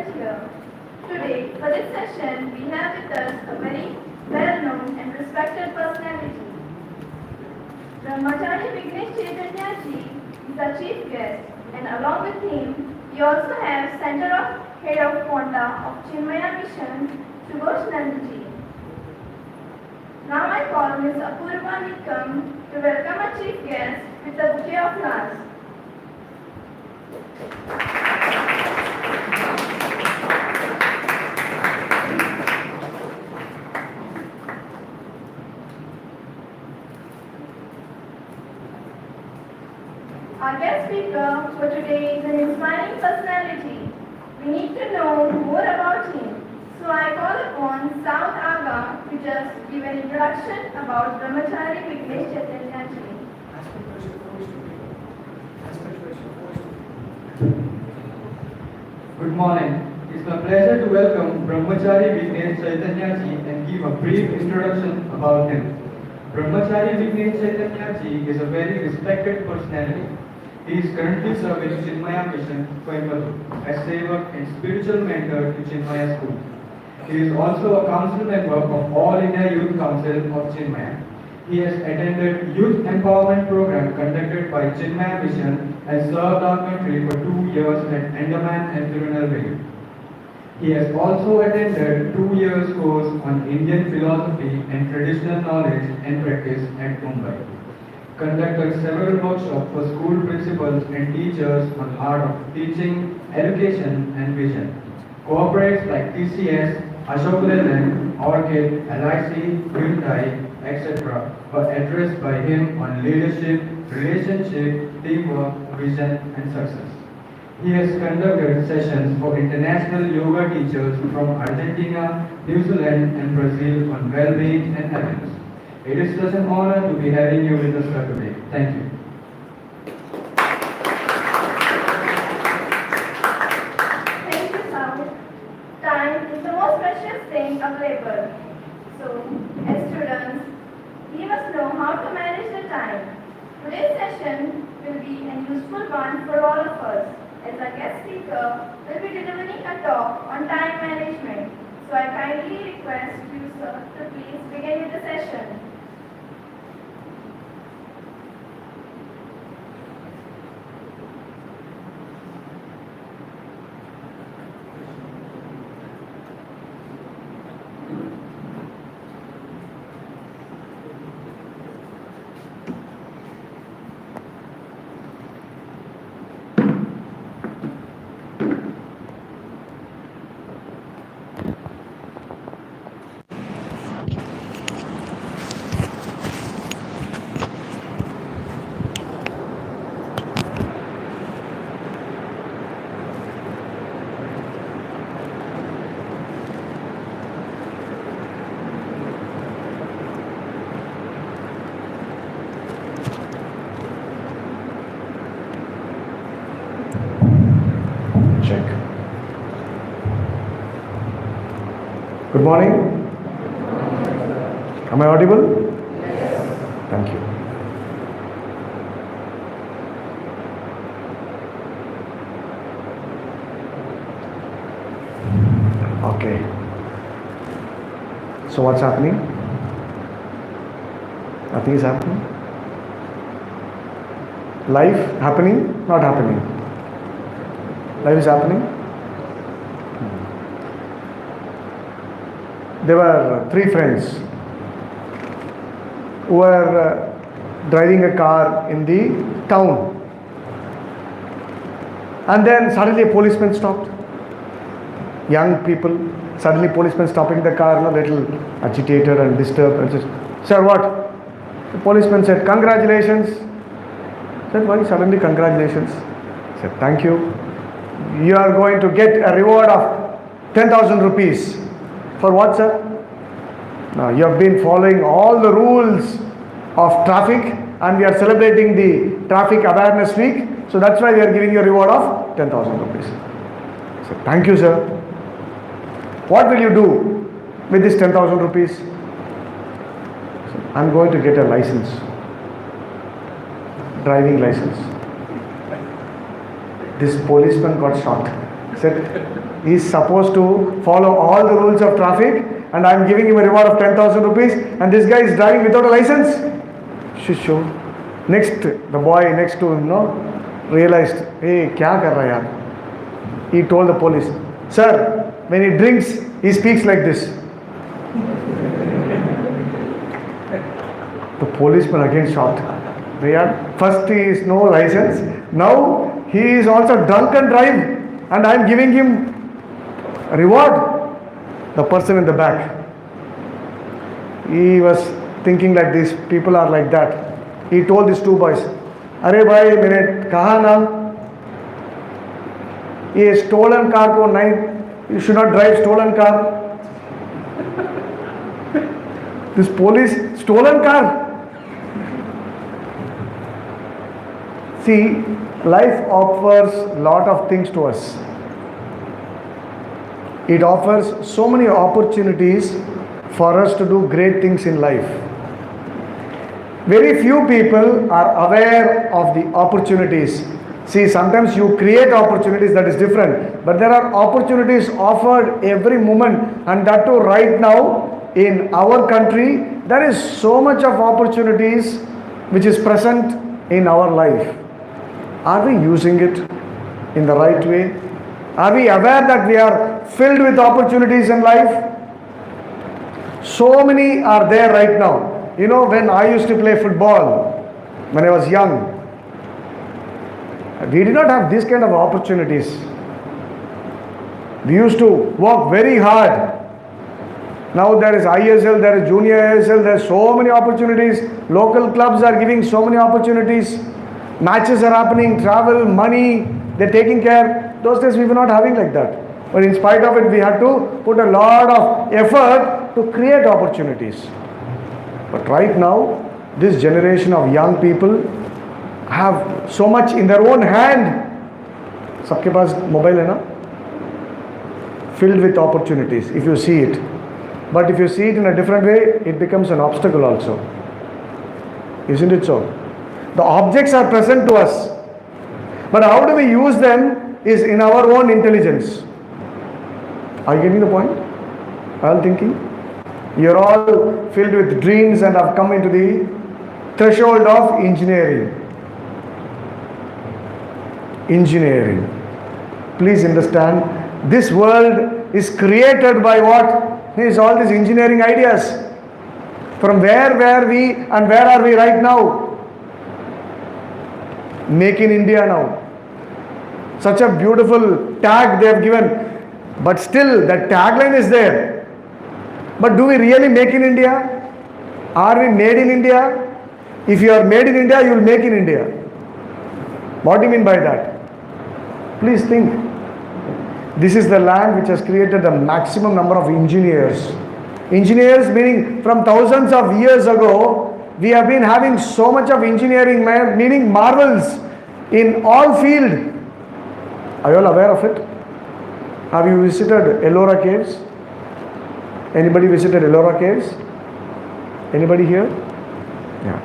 gathered here. Today, for this session, we have with us a very well-known and respected personality. Brahmachari Vighnesh Chaitanya ji is the chief guest, and along with him, we also have Head of Fonda of Chinmaya Mission, Subhosh Nandji. Now I call Ms. Apurva Nikam to welcome a chief guest with a bouquet of flowers. Our guest speaker for today is an inspiring personality. We need to know more about him. So I call upon South Aga to just give an introduction about Brahmachari Vighnesh Chaitanya ji. Good morning. It's my pleasure to welcome Brahmachari Vighnesh Chaitanya ji and give a brief introduction about him. Brahmachari Vighnesh Chaitanya ji is a very respected personality. He is currently serving Chinmaya Mission, Coimbatore, as Sevak and spiritual mentor to Chinmaya School. He is also a council member of All India Youth Council of Chinmaya. He has attended youth empowerment program conducted by Chinmaya Mission and served our country for 2 years at Andaman and Tirunelveli. He has also attended 2 years course on Indian philosophy and traditional knowledge and practice at Mumbai. Conducted several workshops for school principals and teachers on art of teaching, education and vision. Corporates like TCS, Ashok Leyland, Orchid, LIC, Hyundai, etc. were addressed by him on leadership, relationship, teamwork, vision and success. He has conducted sessions for international yoga teachers from Argentina, New Zealand and Brazil on well-being and happiness. It is such an honor to be having you with us here today. Thank you. Thank you, Sam. Time is the most precious thing available. So, as students, we must know how to manage the time. Today's session will be a useful one for all of us, as our guest speaker will be delivering a talk on time management. So I kindly request you, sir, to please begin with the session. Check. Good morning. Am I audible? Yes. Thank you. Okay. So what's happening? Nothing is happening. Life happening? Not happening. Life is happening. There were 3 friends who were driving a car in the town, and then suddenly a policeman stopped. Young people, suddenly policeman stopping the car, a little agitated and disturbed, and says, "Sir, what?" The policeman said, "Congratulations." Said, "Why suddenly congratulations?" Said, "Thank you. You are going to get a reward of 10,000 rupees. For what, sir?" Now, you have been following all the rules of traffic, and we are celebrating the Traffic Awareness Week, so that's why we are giving you a reward of 10,000 rupees. So, thank you, sir. What will you do with this 10,000 rupees? So, I'm going to get a license, driving license. This policeman got shocked. Said, he's supposed to follow all the rules of traffic and I'm giving him a reward of 10,000 rupees and this guy is driving without a license. Shisho. Next, the boy next to him, realized, hey, kya kar raha yaar? He told the police, sir, when he drinks, he speaks like this. The policeman again shocked. First he is no license, now he is also drunk and drive and I am giving him a reward. The person in the back, he was thinking like these people are like that. He told these two boys, "Are bhai, maine kaha na, ye stolen car ko nahi, you should not drive stolen car." This police, stolen car. See, life offers lot of things to us. It offers so many opportunities for us to do great things in life. Very few people are aware of the opportunities. See, sometimes you create opportunities, that is different. But there are opportunities offered every moment, and that too right now in our country. There is so much of opportunities which is present in our life. Are we using it in the right way? Are we aware that we are filled with opportunities in life? So many are there right now. You know, when I used to play football, when I was young, we did not have this kind of opportunities. We used to work very hard. Now there is ISL, there is Junior ISL, there are so many opportunities. Local clubs are giving so many opportunities. Matches are happening, travel, money, they're taking care. Those days we were not having like that. But in spite of it, we had to put a lot of effort to create opportunities. But right now, this generation of young people have so much in their own hand. Sabke paas mobile hai na? Filled with opportunities, if you see it. But if you see it in a different way, it becomes an obstacle also. Isn't it so? The objects are present to us. But how do we use them is in our own intelligence. Are you getting the point? All thinking? You're all filled with dreams and have come into the threshold of engineering. Engineering. Please understand, this world is created by what? Is all these engineering ideas. From where were we and where are we right now? Make in India now. Such a beautiful tag they have given. But still, that tagline is there. But do we really make in India? Are we made in India? If you are made in India, you will make in India. What do you mean by that? Please think. This is the land which has created the maximum number of engineers. Engineers meaning from thousands of years ago, we have been having so much of engineering, meaning marvels in all field. Are you all aware of it? Have you visited Ellora Caves? Anybody visited Ellora Caves? Anybody here? Yeah.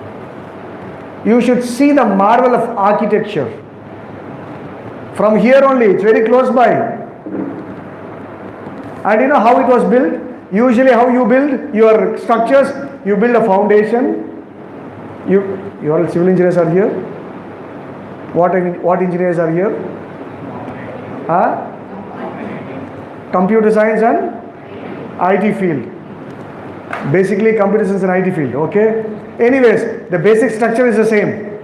You should see the marvel of architecture. From here only, it's very close by. And you know how it was built? Usually how you build your structures, you build a foundation. You all civil engineers are here. What engineers are here? Computer science and IT field. Basically computer science and IT field, okay? Anyways, the basic structure is the same.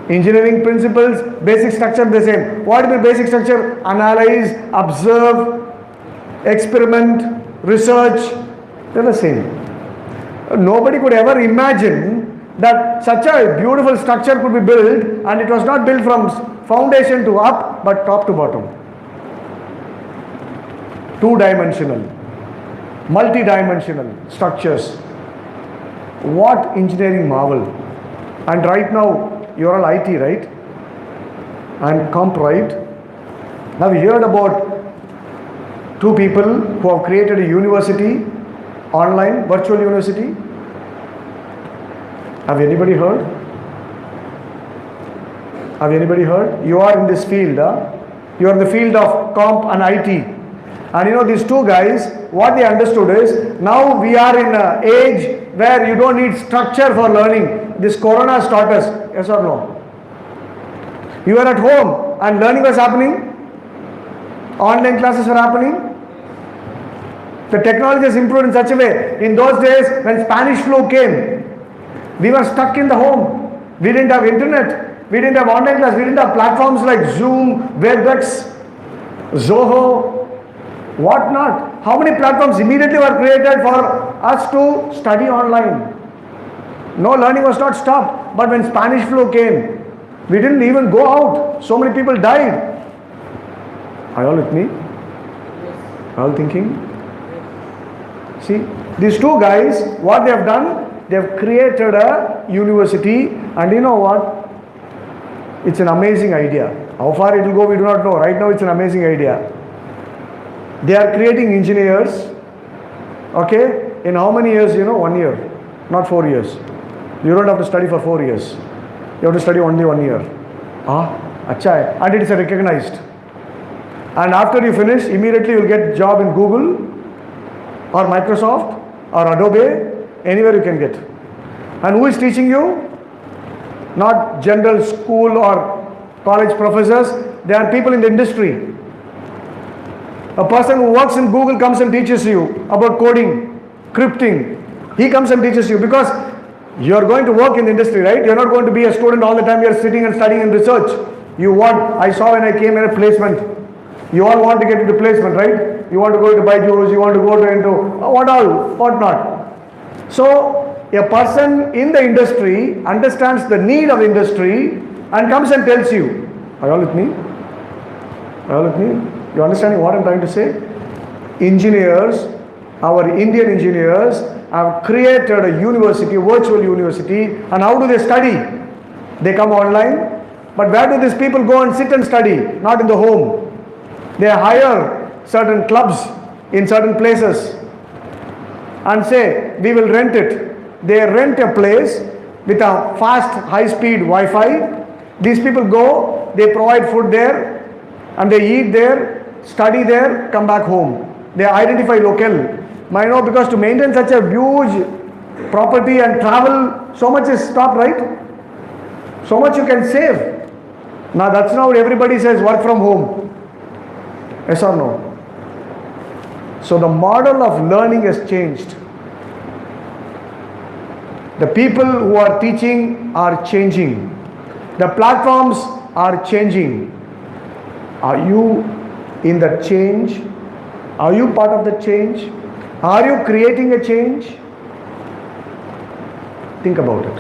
Engineering principles, basic structure the same. What is the basic structure? Analyze, observe, experiment, research, they're the same. Nobody could ever imagine that such a beautiful structure could be built, and it was not built from foundation to up, but top to bottom. Two-dimensional, multi-dimensional structures. What engineering marvel. And right now, you are all IT, right? And comp, right? Have you heard about two people who have created a university, online, virtual university? Have anybody heard? Have anybody heard? You are in this field, You are in the field of comp and IT. And you know, these two guys, what they understood is, now we are in an age where you don't need structure for learning. This corona has taught us, yes or no? You are at home and learning was happening. Online classes were happening. The technology has improved in such a way. In those days, when Spanish flu came, we were stuck in the home. We didn't have internet. We didn't have online class. We didn't have platforms like Zoom, Webex, Zoho, what not. How many platforms immediately were created for us to study online? No, learning was not stopped. But when Spanish flu came, we didn't even go out. So many people died. Are you all with me? Are you all thinking? See, these two guys, what they have done, they have created a university, and you know what? It's an amazing idea. How far it will go, we do not know. Right now, it's an amazing idea. They are creating engineers. Okay? In how many years? 1 year. Not 4 years. You don't have to study for 4 years. You have to study only 1 year. Acha hai. And it is recognized. And after you finish, immediately you will get job in Google or Microsoft or Adobe, anywhere you can get. And who is teaching you? Not general school or college professors, they are people in the industry. A person who works in Google comes and teaches you about coding, scripting. He comes and teaches you because you are going to work in the industry, right? You are not going to be a student all the time. You are sitting and studying and research. You want, I saw when I came in a placement. You all want to get into placement, right? You want to go into Byju's, you want to go into what all, what not. So, a person in the industry understands the need of industry and comes and tells you. Are you all with me? Are you all with me? You understanding what I'm trying to say? Engineers, our Indian engineers have created a university, virtual university, and how do they study? They come online, but where do these people go and sit and study? Not in the home. They hire certain clubs in certain places and say, we will rent it. They rent a place with a fast, high-speed Wi-Fi. These people go, they provide food there, and they eat there, study there, come back home. They identify local. I know, because to maintain such a huge property and travel, so much is stopped, right? So much you can save. Now that's now everybody says work from home. Yes or no? So the model of learning has changed. The people who are teaching are changing. The platforms are changing. Are you in the change? Are you part of the change? Are you creating a change? Think about it.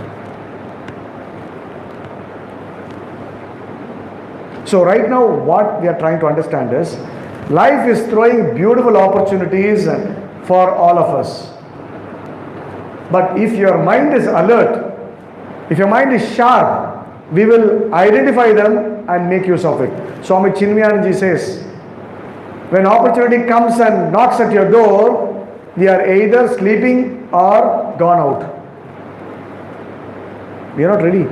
So right now what we are trying to understand is, life is throwing beautiful opportunities for all of us. But if your mind is alert, if your mind is sharp, we will identify them and make use of it. Swami Chinmayanji says, when opportunity comes and knocks at your door, we are either sleeping or gone out. We are not ready.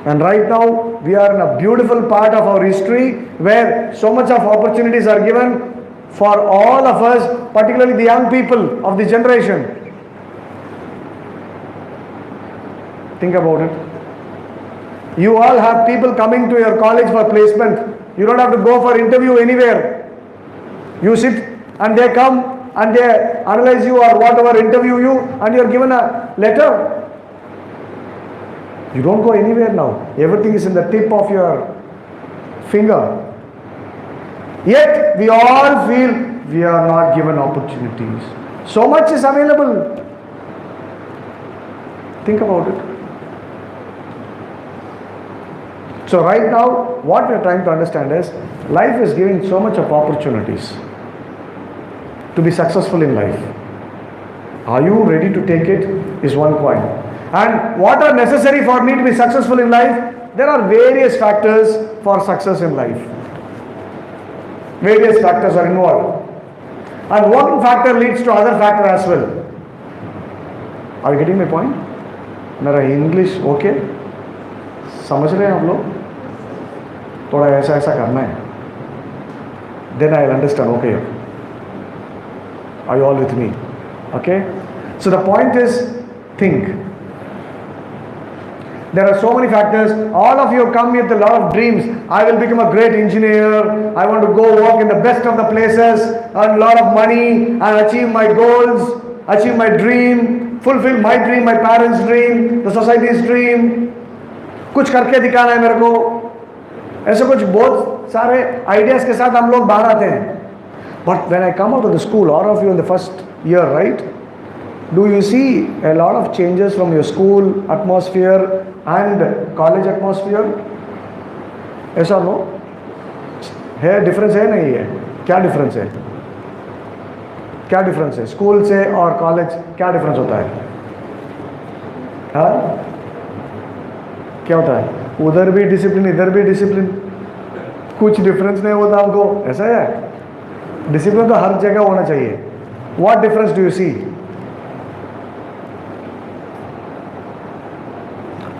And right now, we are in a beautiful part of our history where so much of opportunities are given for all of us, particularly the young people of this generation. Think about it. You all have people coming to your college for placement. You don't have to go for interview anywhere. You sit and they come and they analyze you or whatever, interview you, and you are given a letter. You don't go anywhere now. Everything is in the tip of your finger. Yet we all feel we are not given opportunities. So much is available. Think about it. So right now, what we are trying to understand is, life is giving so much of opportunities to be successful in life. Are you ready to take it? Is one point. And what are necessary for me to be successful in life? There are various factors for success in life. Various factors are involved. And one factor leads to other factor as well. Are you getting my point? मेरा English okay? समझ रहे हैं आप लोग? थोड़ा ऐसा ऐसा करना है. Then I'll understand. Okay, are you all with me? Okay. So the point is, think. There are so many factors. All of you come with a lot of dreams. I will become a great engineer. I want to go work in the best of the places, earn a lot of money, and achieve my goals, achieve my dream, fulfill my dream, my parents' dream, the society's dream. कुछ करके दिखाना है मेरे को. ऐसे कुछ बहुत सारे आइडियाज के साथ हम लोग बाहर आते हैं. But when I come out of the school, all of you in the first year, right? Do you see a lot of changes from your school atmosphere and college atmosphere? Yes or no? है difference है नहीं है? क्या difference है? क्या difference है? School से और कॉलेज क्या डिफरेंस होता है? हाँ? क्या होता है? उधर भी डिसिप्लिन, इधर भी डिसिप्लिन. कुछ डिफरेंस नहीं होता हमको. ऐसा है? डिसिप्लिन तो हर जगह होना चाहिए. What difference do you see?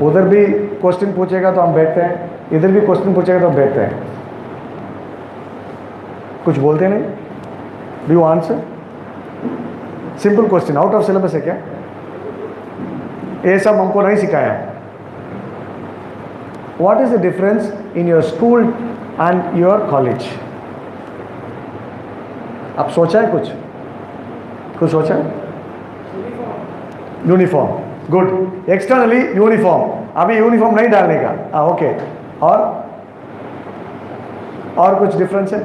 उधर भी क्वेश्चन पूछेगा तो हम बैठते हैं, इधर भी क्वेश्चन पूछेगा तो हम बैठते हैं. कुछ बोलते नहीं. Do you answer? Simple question, out of syllabus है क्या? ये सब हमको नहीं सिखाया. What is the difference in your school and your college? आप सोचा है कुछ? कुछ सोचा है? यूनिफॉर्म. गुड. Externally uniform. अभी यूनिफॉर्म नहीं डालने का. ओके. और कुछ डिफरेंस है?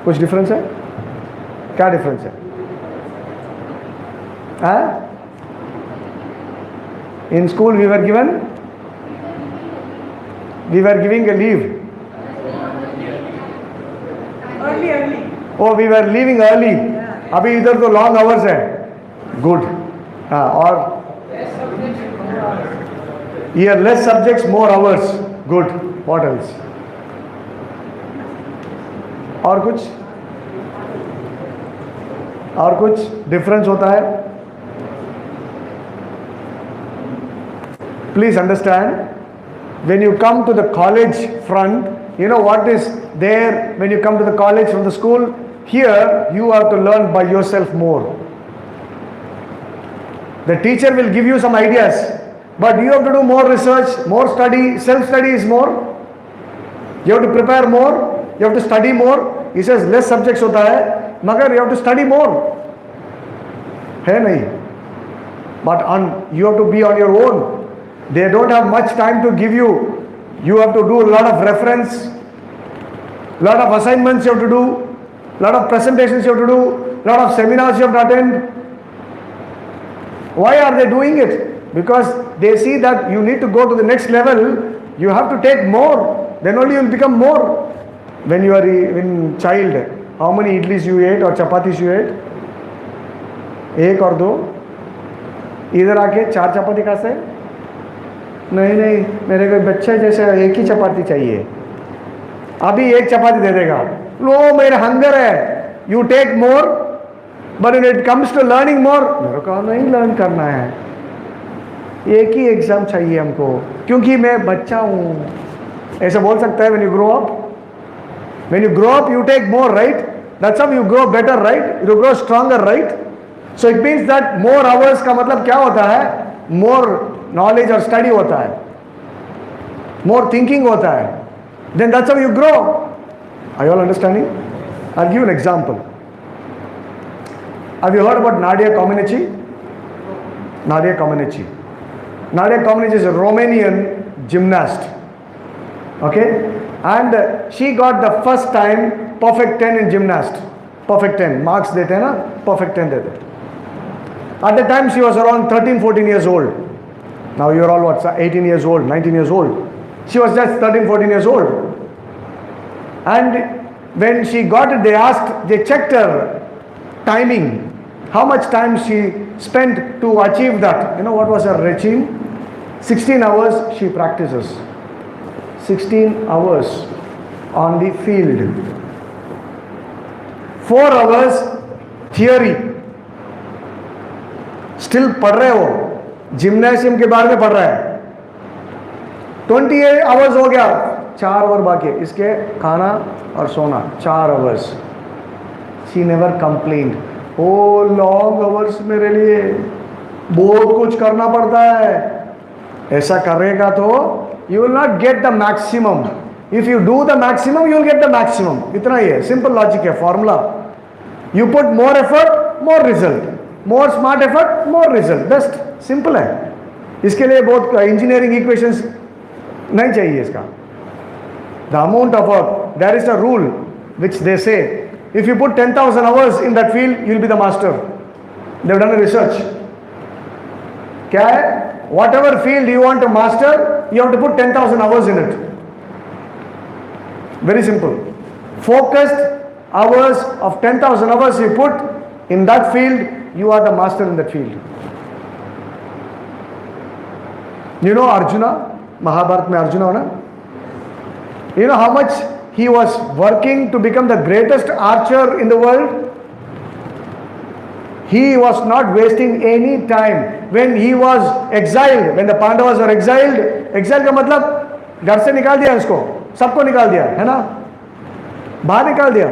कुछ डिफरेंस है? क्या डिफरेंस है? In school we were giving a leave. Early. Oh, we were leaving early. अभी इधर तो लॉन्ग आवर्स है. गुड. और ये less subjects more hours. Good. What else? और कुछ डिफरेंस होता है? Please understand, when you come to the college front, you know what is there when you come to the college from the school? Here you have to learn by yourself more. The teacher will give you some ideas, but you have to do more research, more study. Self-study is more. You have to prepare more. You have to study more. He says less subjects होता है, मगर you have to study more. है नहीं? But you have to be on your own. They don't have much time to give you. You have to do a lot of reference, lot of assignments you have to do, lot of presentations you have to do, lot of seminars you have to attend. Why are they doing it? Because they see that you need to go to the next level. You have to take more. Then only you will become more. When you are in child, how many idlis you ate or chapatis you ate? एक और दो. इधर आके 4 चपाती खा से? नहीं, मेरे को बच्चे जैसे एक ही चपाती चाहिए. अभी एक चपाती दे देगा. लो मेरा हंगर है. You take more, but when it comes to learning more, मेरे को नहीं लर्न करना है. एक ही एग्जाम चाहिए हमको क्योंकि मैं बच्चा हूँ. ऐसा बोल सकता है when you grow up? When you grow up, you take more, right? That's how you grow better, right? You grow stronger, right? So it means that more hours का मतलब क्या होता है? More knowledge और study होता है, more thinking होता है. Then that's how you grow. Are you all understanding? I'll give you an example. Have you heard about Nadia Comaneci? Nadia Comaneci is a Romanian gymnast. Okay? And she got the first time perfect 10 in gymnast. Perfect 10. Marks देते हैं ना? Perfect 10 देते. At the time she was around 13-14 years old. Now you're all what? 18 years old, 19 years old. She was just 13-14 years old. And when she got it, they checked her timing. How much time she spent to achieve that? You know what was her regime? 16 hours she practices. 16 hours on the field. 4 hours theory. Still पढ़ रहे हो. Gymnasium के बारे में पढ़ रहा है, 28 hours हो गया, 4 आवर बाकी है इसके, खाना और सोना 4 hours. She never complained, oh long hours मेरे लिए बहुत कुछ करना पड़ता है. ऐसा करेगा तो you will not get the maximum. If you do the maximum you will get the maximum. इतना ही है, सिंपल लॉजिक है, formula. You put more effort more result, more smart effort more result, best, simple है. इसके लिए बहुत engineering equations नहीं चाहिए इसका. The amount of work, there is a rule which they say, if you put 10,000 hours in that field you will be the master. They have done a research. क्या है, whatever field you want to master you have to put 10,000 hours in it. Very simple. Focused hours of 10,000 hours you put in that field, you are the master in that field. You know Arjuna, Mahabharata में Arjuna होना, you know how much he was working to become the greatest archer in the world. He was not wasting any time. When he was exiled, when the Pandavas were exiled, exile का मतलब घर से निकाल दिया उसको, सबको निकाल दिया है ना, बाहर निकाल दिया.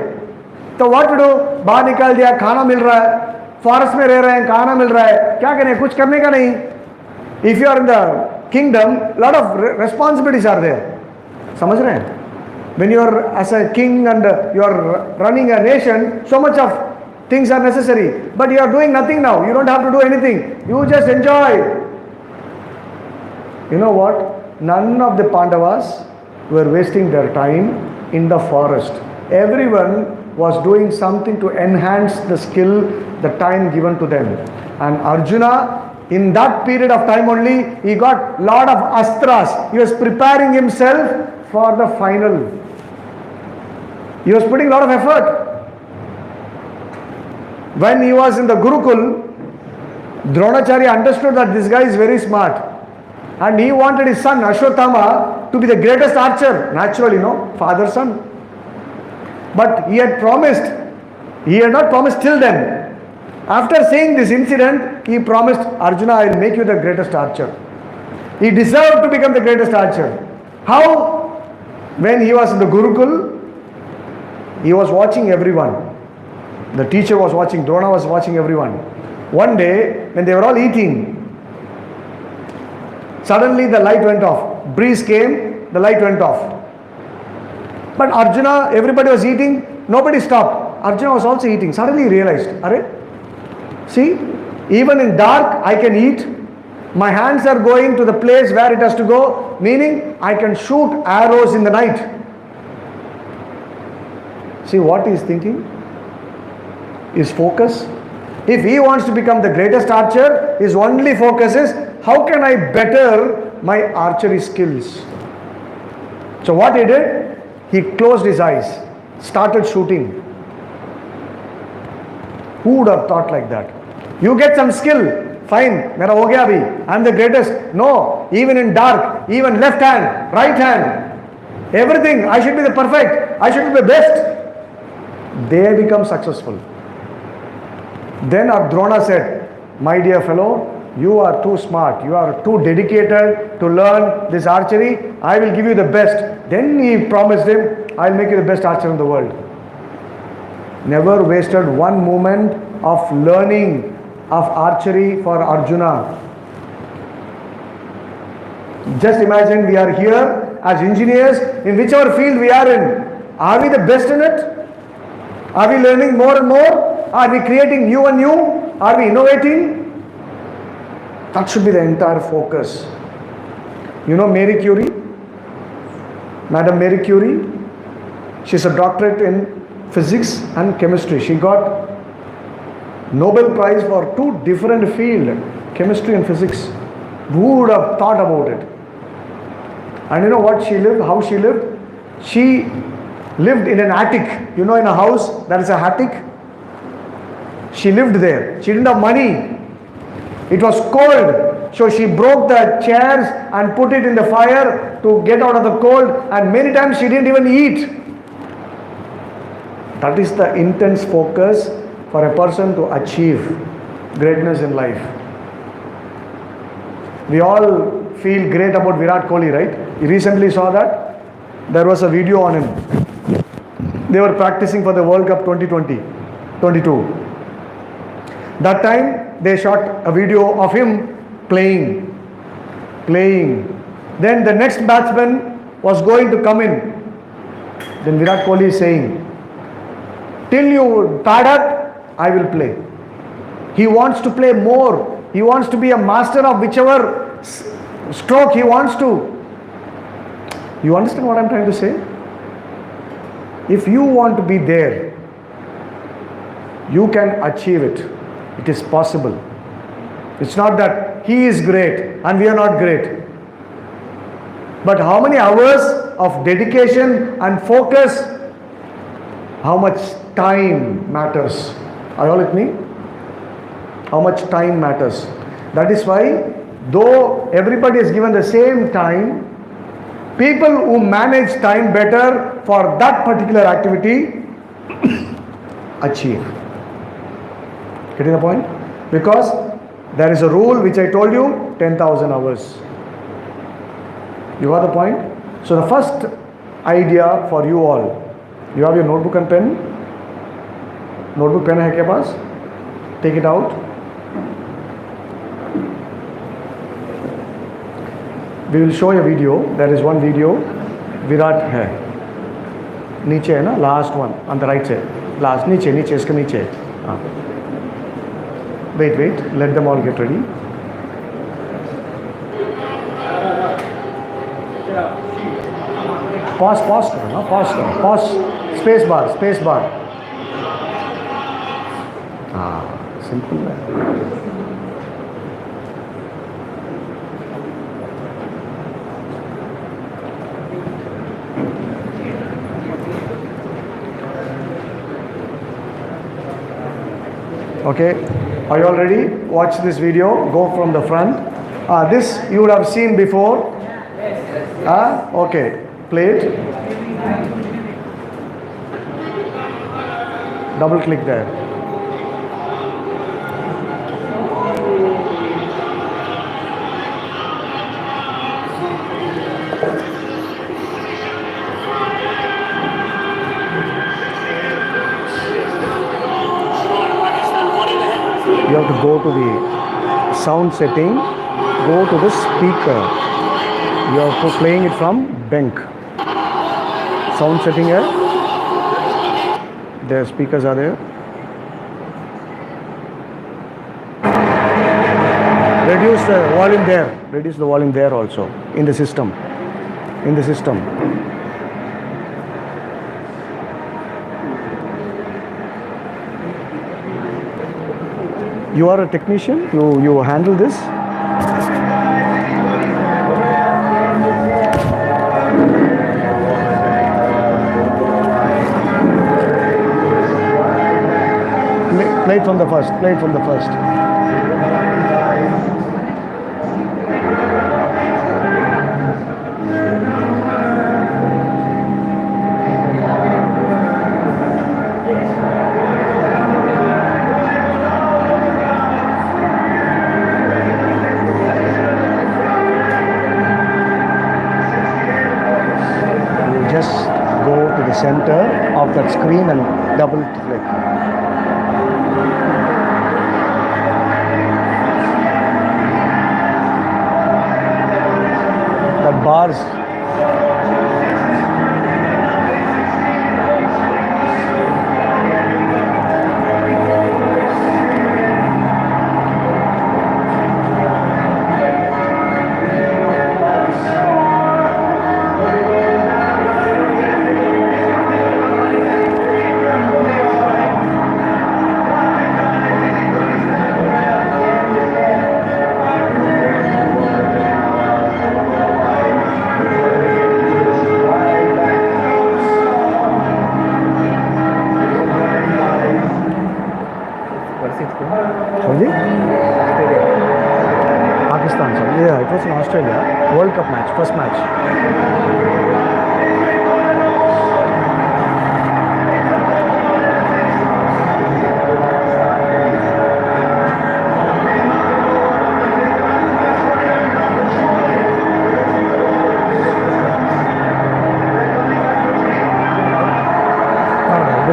तो what to do, बाहर निकाल दिया, खाना मिल रहा है, फॉरेस्ट में रह रहे हैं, खाना मिल रहा है, क्या करें, कुछ करने का नहीं. If you are in the kingdom, lot of responsibilities are there. समझ रहे हैं? When you are as a king and you are running a nation, so much of things are necessary, but you are doing nothing now. You don't have to do anything. You just enjoy. You know what? None of the Pandavas were wasting their time in the forest. Everyone was doing something to enhance the skill, the time given to them. And Arjuna, in that period of time only, he got lot of astras. He was preparing himself for the final. He was putting a lot of effort. When he was in the Gurukul, Dronacharya understood that this guy is very smart, and he wanted his son Ashwatthama to be the greatest archer. Naturally, no, father son. But he had promised, he had not promised till then. After seeing this incident, he promised, Arjuna, I will make you the greatest archer. He deserved to become the greatest archer. How? When he was in the Gurukul, he was watching everyone. The teacher was watching, Drona was watching everyone. One day, when they were all eating, suddenly the light went off. Breeze came, the light went off. But Arjuna, everybody was eating, nobody stopped. Arjuna was also eating. Suddenly he realized, Arre, see, even in dark I can eat. My hands are going to the place where it has to go, meaning I can shoot arrows in the night. See what he is thinking? His focus. If he wants to become the greatest archer, his only focus is, how can I better my archery skills? So what he did? He closed his eyes, started shooting. Who would have thought like that? You get some skill, fine, mera ho gaya abhi, I am the greatest. No, even in dark, even left hand, right hand, everything, I should be the perfect, I should be the best. They become successful. Then Drona said, my dear fellow, you are too smart, you are too dedicated to learn this archery, I will give you the best. Then he promised him, I will make you the best archer in the world. Never wasted one moment of learning of archery for Arjuna. Just imagine we are here as engineers in whichever field we are in. Are we the best in it? Are we learning more and more? Are we creating new and new? Are we innovating? That should be the entire focus. You know Marie Curie? Madam Marie Curie? She's a doctorate in physics and chemistry. She got Nobel Prize for two different fields, chemistry and physics. Who would have thought about it? And you know what she lived, how she lived? She lived in an attic. You know, in a house there is a attic. She lived there. She didn't have money. It was cold. So she broke the chairs and put it in the fire to get out of the cold, and many times she didn't even eat. That is the intense focus for a person to achieve greatness in life. We all feel great about Virat Kohli, right? You recently saw that? There was a video on him. They were practicing for the World Cup 2020, 22. That time they shot a video of him playing. Then the next batsman was going to come in. Then Virat Kohli is saying, till you pad up, I will play. He wants to play more. He wants to be a master of whichever stroke he wants to. You understand what I'm trying to say? If you want to be there, you can achieve it. It is possible. It's not that he is great and we are not great. But how many hours of dedication and focus, how much time matters? Are you all with me? How much time matters? That is why, though everybody is given the same time, people who manage time better for that particular activity achieve. Getting the point? Because there is a rule which I told you, 10,000 hours. You got the point? So the first idea for you all, you have your notebook and pen? Notebook, pen hai ke paas? Take it out. We will show you a video. There is one video. Virat hai. Niche hai na? Last one. On the right side. Last. Niche. Iska niche. Wait. Let them all get ready. Pause करो ना, pause. Space bar. Simple है. Okay, are you all ready? Watch this video. Go from the front. This you would have seen before. Okay, play it. Double click there. You have to go to the sound setting, go to the speaker. You are playing it from bank. Sound setting here. The speakers are there. Reduce the volume there. Reduce the volume there also in the system. You are a technician. You handle this. Play it from the first. You just go to the center of that screen and double click. Bars. Pakistan, sir. Yeah, it was in Australia. World Cup match, first match.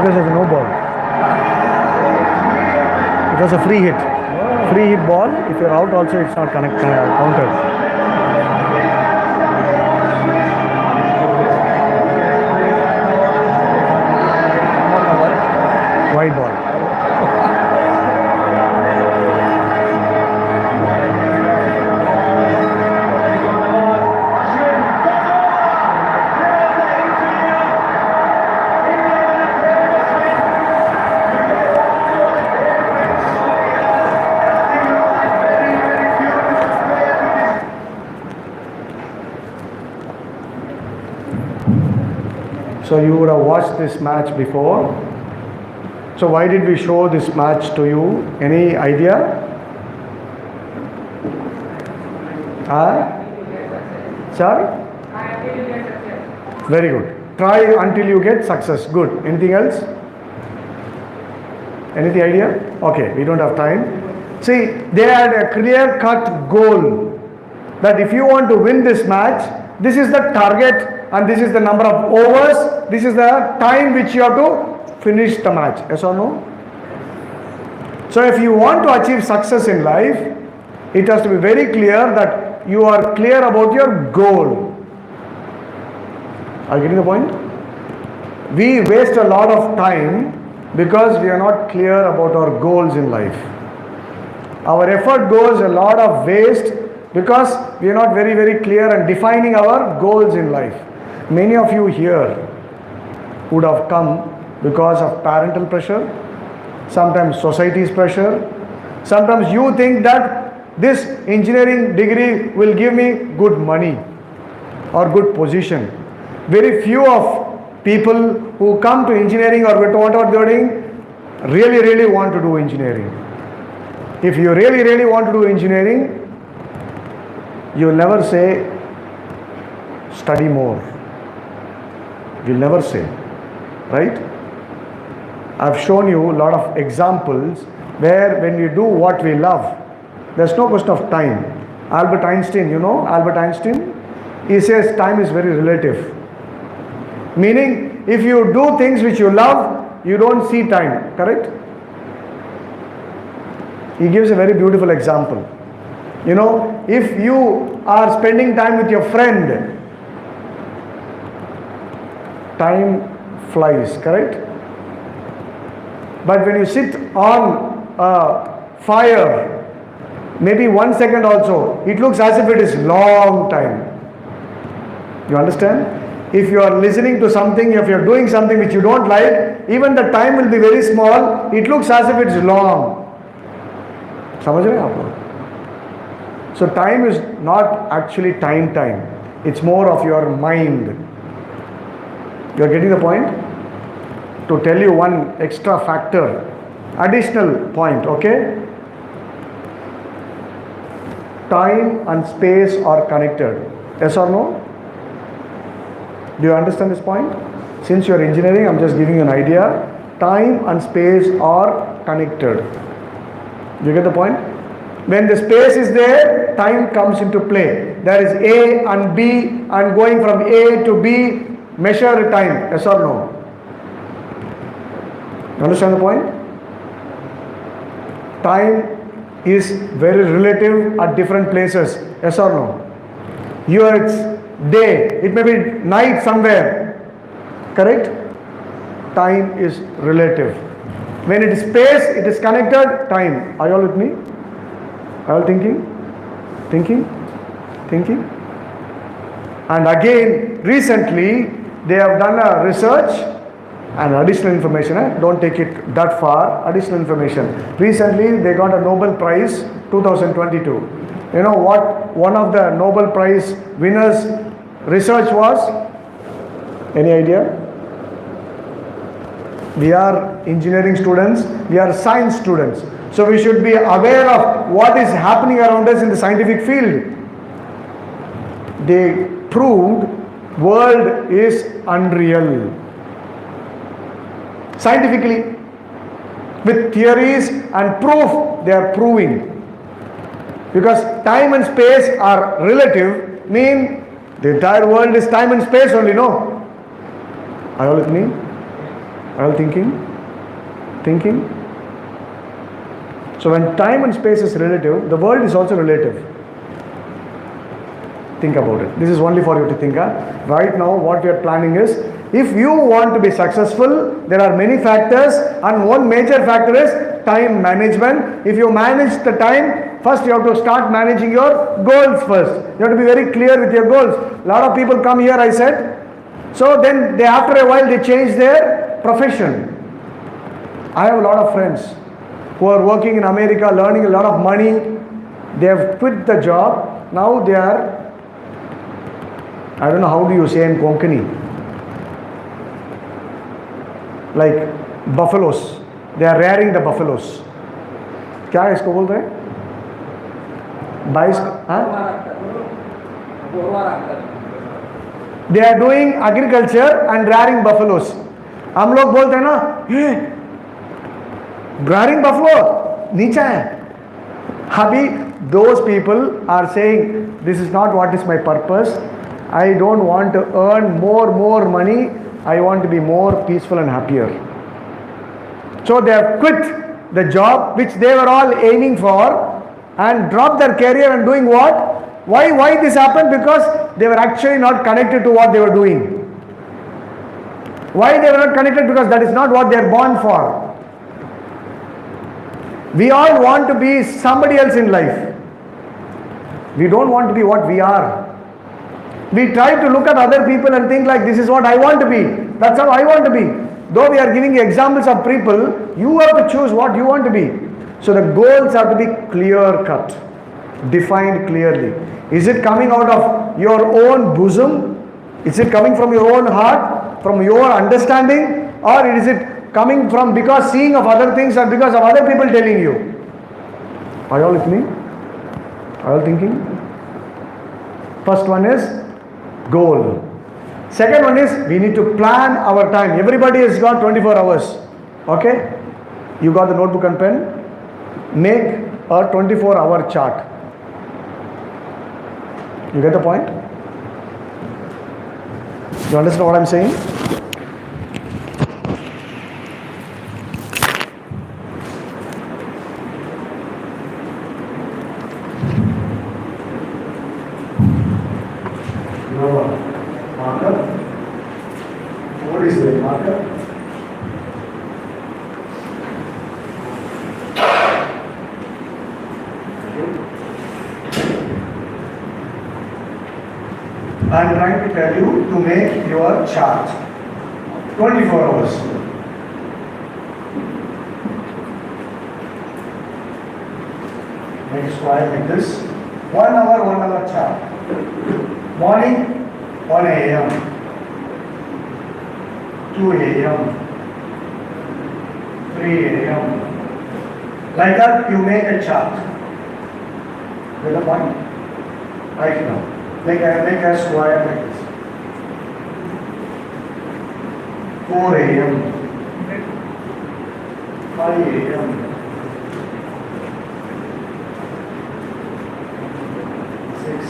Because there's no ball. It was a free hit. Free hit ball. If you're out also, it's not counted. White ball. So you would have watched this match before. So why did we show this match to you? Any idea? Sorry? Very good. Try until you get success. Good. Anything else? Anything idea? Okay, we don't have time. See, they had a clear-cut goal that if you want to win this match, this is the target and this is the number of overs, this is the time which you have to finish the match. Yes or no? So if you want to achieve success in life, it has to be very clear that you are clear about your goal. Are you getting the point? We waste a lot of time because we are not clear about our goals in life. Our effort goes a lot of waste because we are not very clear and defining our goals in life. Many of you here would have come because of parental pressure, sometimes society's pressure. Sometimes you think that this engineering degree will give me good money or good position. Very few of people who come to engineering or what they are doing really want to do engineering. If you really want to do engineering, you will never say study more. You will never say, right? I've shown you a lot of examples where when we do what we love, there's no question of time. Albert Einstein, you know Albert Einstein? He says time is very relative. Meaning, if you do things which you love, you don't see time, correct? He gives a very beautiful example. You know, if you are spending time with your friend, time flies, correct? But when you sit on a fire, maybe 1 second also, it looks as if it is long time. You understand? If you are listening to something, if you are doing something which you don't like, even the time will be very small, it looks as if it is long. समझ रहे हैं आप लोग? So time is not actually time. It's more of your mind. You are getting the point? To tell you one extra factor, additional point, okay? Time and space are connected. Yes or no? Do you understand this point? Since you are engineering, I'm just giving you an idea. Time and space are connected. Do you get the point? When the space is there, time comes into play. There is A and B, and going from A to B, measure time. Yes or no? You understand the point? Time is very relative at different places. Yes or no? Here it's day, it may be night somewhere. Correct? Time is relative. When it is space, it is connected, time. Are you all with me? Are you all thinking? Thinking? And again, recently, they have done a research and additional information. Don't take it that far. Additional information. Recently, they got a Nobel Prize 2022. You know what one of the Nobel Prize winners' research was? Any idea? We are engineering students, we are science students. So we should be aware of what is happening around us in the scientific field. They proved world is unreal. Scientifically, with theories and proof, they are proving. Because time and space are relative, mean the entire world is time and space only, no? Are you all with me? Are you thinking? Thinking? So when time and space is relative, the world is also relative. Think about it. This is only for you to think. Right now, what we are planning is, if you want to be successful, there are many factors, and one major factor is time management. If you manage the time, first you have to start managing your goals first. You have to be very clear with your goals. A lot of people come here, I said. So then they, after a while, they change their profession. I have a lot of friends who are working in America, learning a lot of money. They have quit the job. Now they are, I don't know how do you say in Konkani, like buffaloes. They are rearing the buffaloes. क्या है इसको बोलते हैं? बाईस They are doing agriculture and rearing buffaloes. हम लोग बोलते हैं ना, rearing buffalo नीचा है. अभी those people are saying, this is not what is my purpose. I don't want to earn more money. I want to be more peaceful and happier. So they have quit the job which they were all aiming for and dropped their career and doing what? Why this happened? Because they were actually not connected to what they were doing. Why they were not connected? Because that is not what they are born for. We all want to be somebody else in life. We don't want to be what we are. We try to look at other people and think like, this is what I want to be. That's how I want to be. Though we are giving examples of people, you have to choose what you want to be. So the goals have to be clear cut, defined clearly. Is it coming out of your own bosom? Is it coming from your own heart, from your understanding? Or is it coming from because seeing of other things or because of other people telling you? Are you all listening? Are you all thinking? First one is goal. Second one is we need to plan our time. Everybody has got 24 hours. Okay? You got the notebook and pen? Make a 24-hour chart. You get the point? You understand what I'm saying? Marker. What is the marker? I am trying to tell you to make your chart. 24 hours. Make a square like this. 1 hour chart. Morning, 1 a.m. 2 a.m. 3 a.m. Like that you make a chart. Get the point? Right now. Make a square like this. 4 a.m. 5 a.m. 6,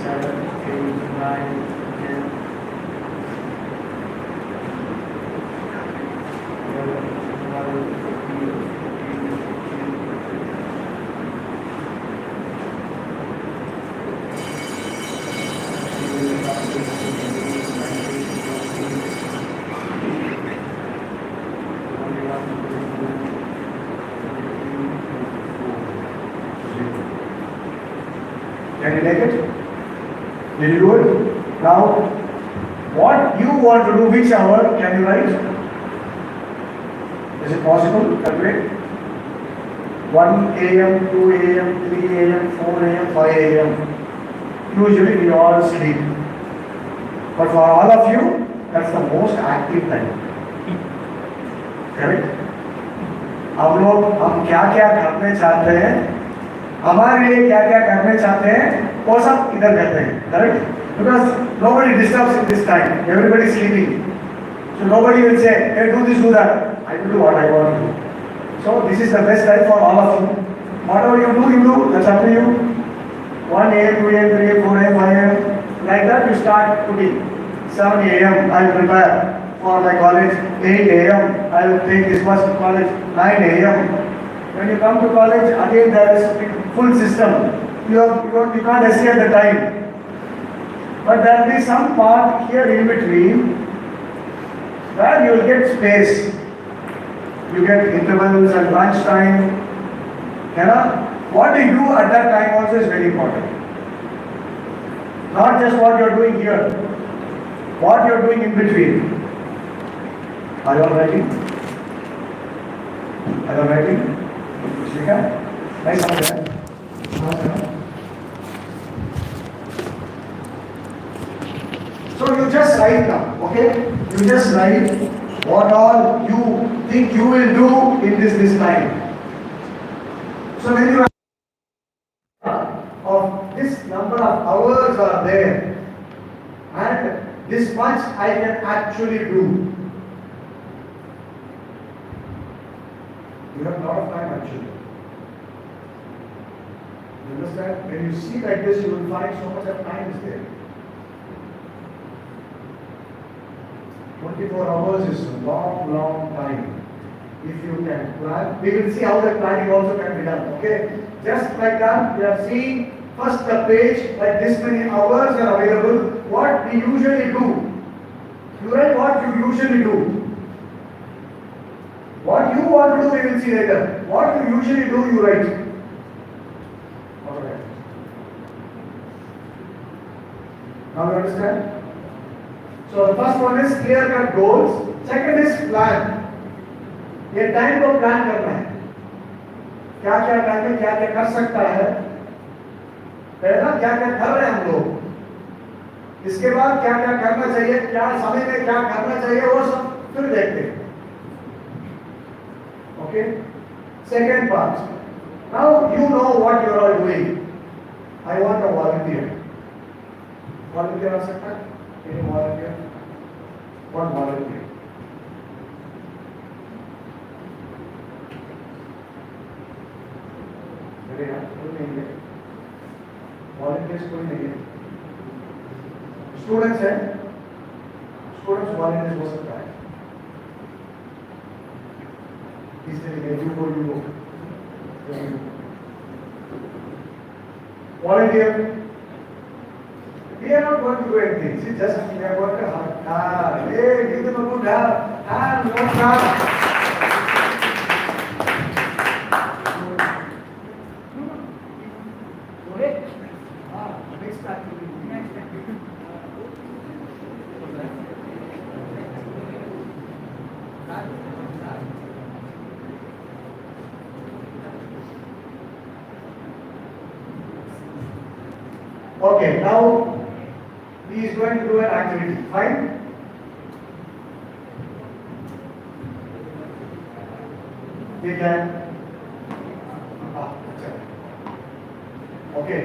7, 8, 9, 10, 11, 12, 13, 'Can you take it? Did you do it? Now, what you want to do, which hour can you write? Is it possible? Calculate. 1 a.m., 2 a.m., 3 a.m., 4 a.m., 5 a.m. Usually we all sleep. But for all of you, that's the most active time. Correct? हम क्या क्या करने चाहते हैं, हमारे लिए क्या क्या करने चाहते हैं, वो सब इधर करते हैं. Correct? Because nobody disturbs in this time. Everybody is sleeping. So nobody will say, hey, do this, do that. I will do what I want to do. So this is the best time for all of you. Whatever you do, that's up to you. 1 a.m., 2 a.m., 3 a.m., 4 a.m., 5 a.m. Like that you start putting. 7 a.m. I will prepare. for my college 8 a.m. I will take this bus to college 9 a.m. When you come to college, again there is a full system. You can't escape the time. But there will be some part here in between where you will get space. You get intervals and lunch time. You know? What you do at that time also is very important. Not just what you are doing here. What you are doing in between. Are you all writing? Are you all writing? Shika? Nice sound there. So you just write now, okay? You just write what all you think you will do in this time. So when you of this number of hours are there and this much I can actually do. You have a lot of time actually. You understand? When you see like this, you will find so much of time is there. 24 hours is a long time. If you can plan, we will see how the planning also can be done. Okay? Just like that, we are seeing first the page, like this many hours are available. What we usually do. You write what you usually do. What you want to do, we will see later. What you usually do, you write. Alright. Now you understand? So the first one is clear-cut goals. Second is plan. ये time को plan करना है. क्या क्या time में क्या क्या कर सकता है. पहला क्या क्या कर रहे हैं हम लोग. इसके बाद क्या क्या करना चाहिए, क्या समय में क्या करना चाहिए, वो सब फिर देखते हैं. Okay? Second part. Now you know what you are all doing. I want a volunteer. Volunteer आ सकता है? Any volunteer? One volunteer. अरे यार कोई नहीं है. Volunteers कोई नहीं है. Students हैं? Students volunteers हो सकता है. इसलिए you go. Volunteer. We are not going to do anything. See, just we are going to hey, give them a good hand, one hand. Okay, now he is going to do an activity. Fine? We can. Okay.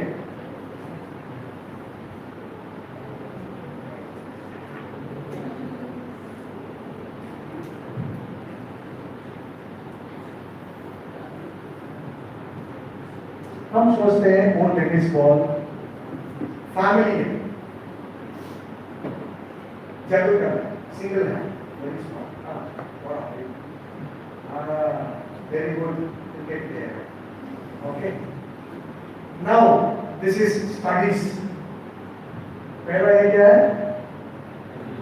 हम सोचते हैं कौन tennis ball family है जरूर करना single है very small very good cricket player okay now this is studies पहला ये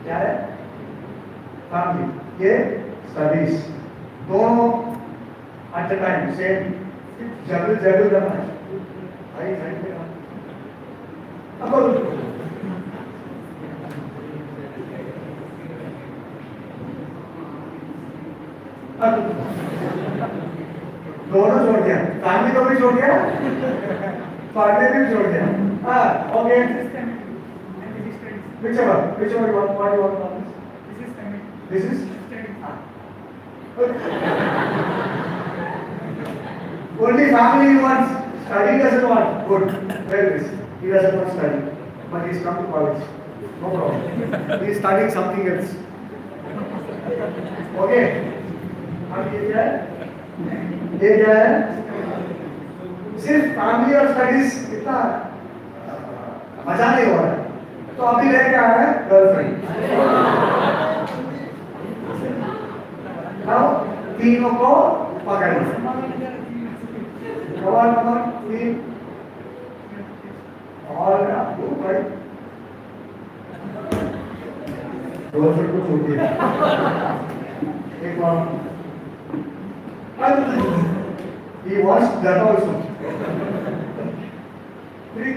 क्या है फैमिली ये स्टडीज दोनों एट द टाइम सेम जरूर करना है भाई अब दोनों छोड़ दिया फैमिली को भी छोड़ दिया पढ़ने भी छोड़ दिया okay whichever you want what you want this is only family he wants study doesn't want good very nice he doesn't want study but he's come to college no problem he is studying something else okay अब ये क्या है सिर्फ family और studies इतना मजा नहीं हो रहा है तो अभी लेके आ रहा है गर्लफ्रेंड तीनों को पकड़ना। Come on, clean. All right, good, right? दो से कुछ होती है। एक और। He wants that also. Three,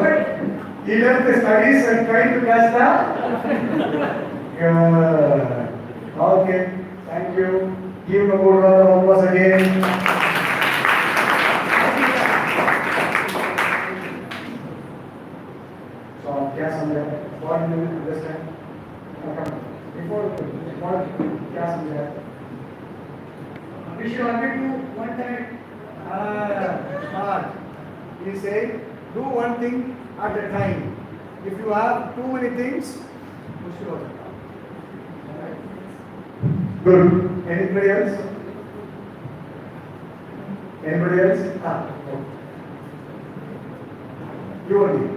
right? He left the studies and tried to catch that. Good. Okay, thank you. Give him a good round of applause again. So, क्या समझा? What do you understand? Before what? क्या समझा? We should only do one time. Smart. He said, do one thing at a time. If you have too many things, push it on. Good. Anybody else? Anybody else? You only.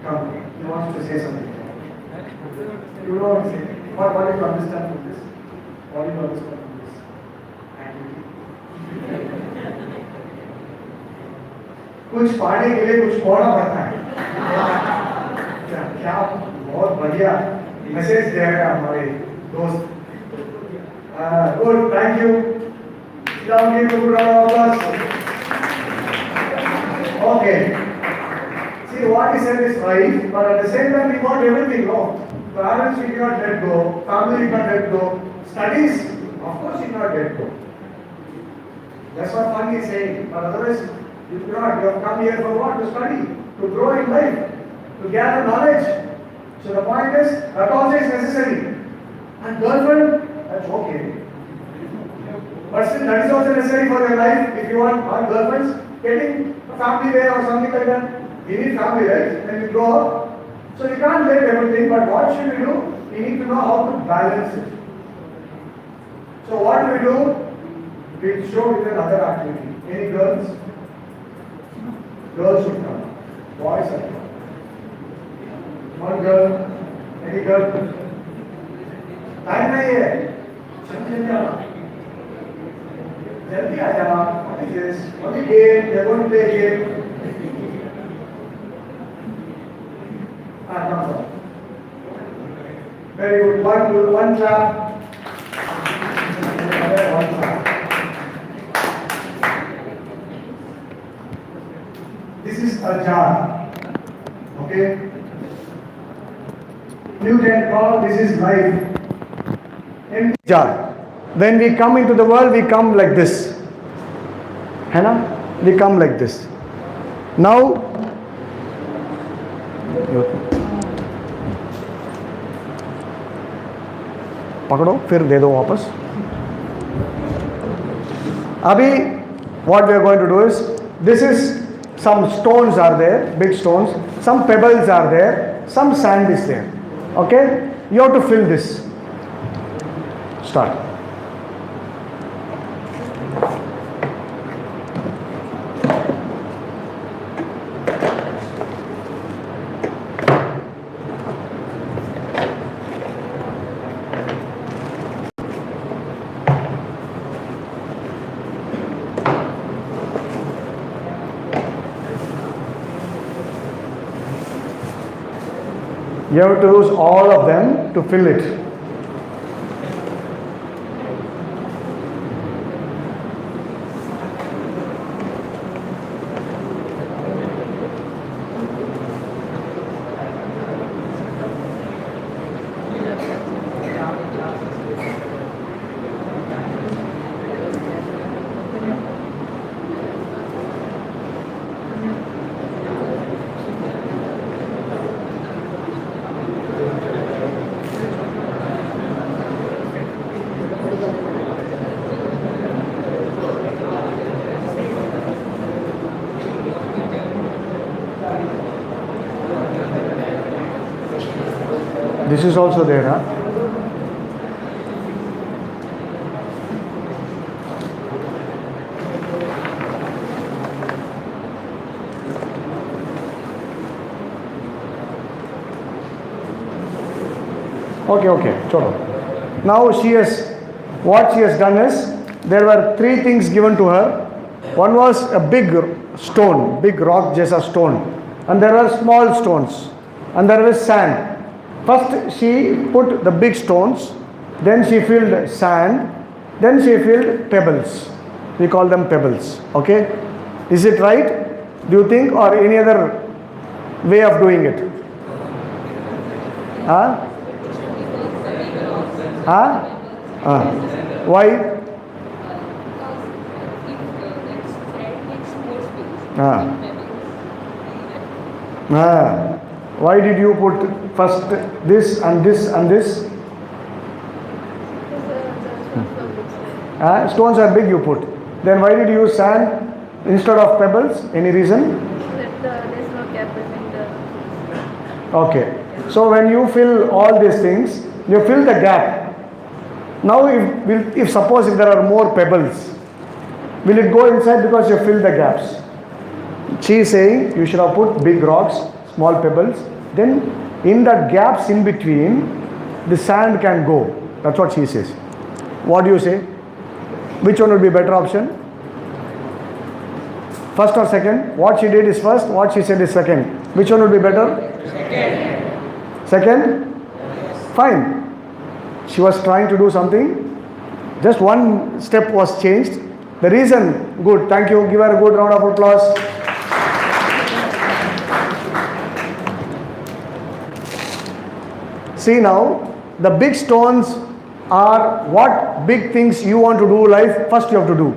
Come. He wants to say something. You know what I'm saying? What do you understand from this? What do you understand from this? Activity. कुछ पाने के लिए कुछ खोना पड़ता है। क्या बहुत बढ़िया मैसेज देगा हमारे दोस्त। Good, thank you. Down here, good round of applause. Okay. See, what he said is right, but at the same time, we want everything, no? Parents, we cannot let go. Family, we cannot let go. Studies, of course, you cannot let go. That's what Fani is saying. But otherwise, you cannot. You have come here for what? To study, to grow in life, to gather knowledge. So the point is, that also is necessary. And girlfriend, that's okay. But still, that is also necessary for your life. If you want girlfriends, getting a family there or something like that. We need family, right? When we grow up. So we can't let everything, but what should we do? We need to know how to balance it. So what do? We'll show with another activity. Any girls? Girls should come. Boys are come. One girl. Any girl? Time nahi hai. Jaldi aa ja. What is this? What is game? They are going to play a game. Come on. Very good. One clap. One clap. This is a jar. Okay? You can call this is life. Empty jar. When we come into the world, we come like this. है ना? We come like this. Now, पकड़ो फिर दे दो वापस। अभी what we are going to do is, this is some stones are there, big stones, some pebbles are there, some sand is there. Okay, you have to fill this. Start. You have to use all of them to fill it. This is also there, huh? Okay, cholo. Now what she has done is, there were three things given to her. One was a big stone, big rock, just a stone. And there were small stones. And there was sand. First she put the big stones, then she filled sand, then she filled pebbles. We call them pebbles. Okay? Is it right? Do you think, or any other way of doing it? Huh? Huh? Why? Why did you put first this and this and this? Stones are big you put. Then why did you use sand instead of pebbles? Any reason? There's no gap between the... Okay. So when you fill all these things, you fill the gap. Now if suppose if there are more pebbles, will it go inside because you fill the gaps? She is saying you should have put big rocks, small pebbles, then in the gaps in between, the sand can go. That's what she says. What do you say? Which one would be better option? First or second? What she did is first, what she said is second. Which one would be better? Second? Fine. She was trying to do something. Just one step was changed. The reason, good. Thank you. Give her a good round of applause. See now, the big stones are what big things you want to do life, first you have to do.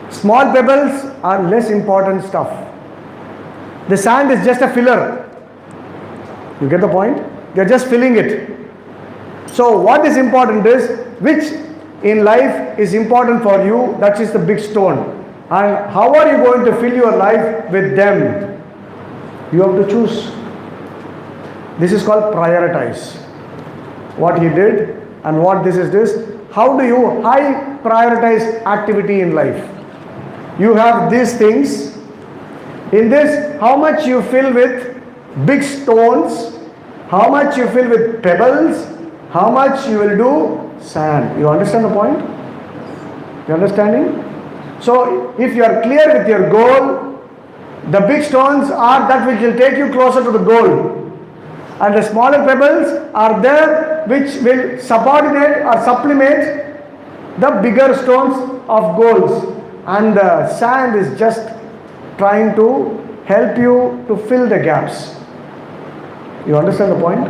Small pebbles are less important stuff. The sand is just a filler. You get the point? You're just filling it. So what is important is, which in life is important for you, that is the big stone. And how are you going to fill your life with them? You have to choose. This is called prioritize. What he did and what this is this. How do you high prioritize activity in life? You have these things. In this, how much you fill with big stones, how much you fill with pebbles, how much you will do sand. You understand the point? You understanding? So if you are clear with your goal, the big stones are that which will take you closer to the goal. And the smaller pebbles are there which will subordinate or supplement the bigger stones of goals. And the sand is just trying to help you to fill the gaps. You understand the point?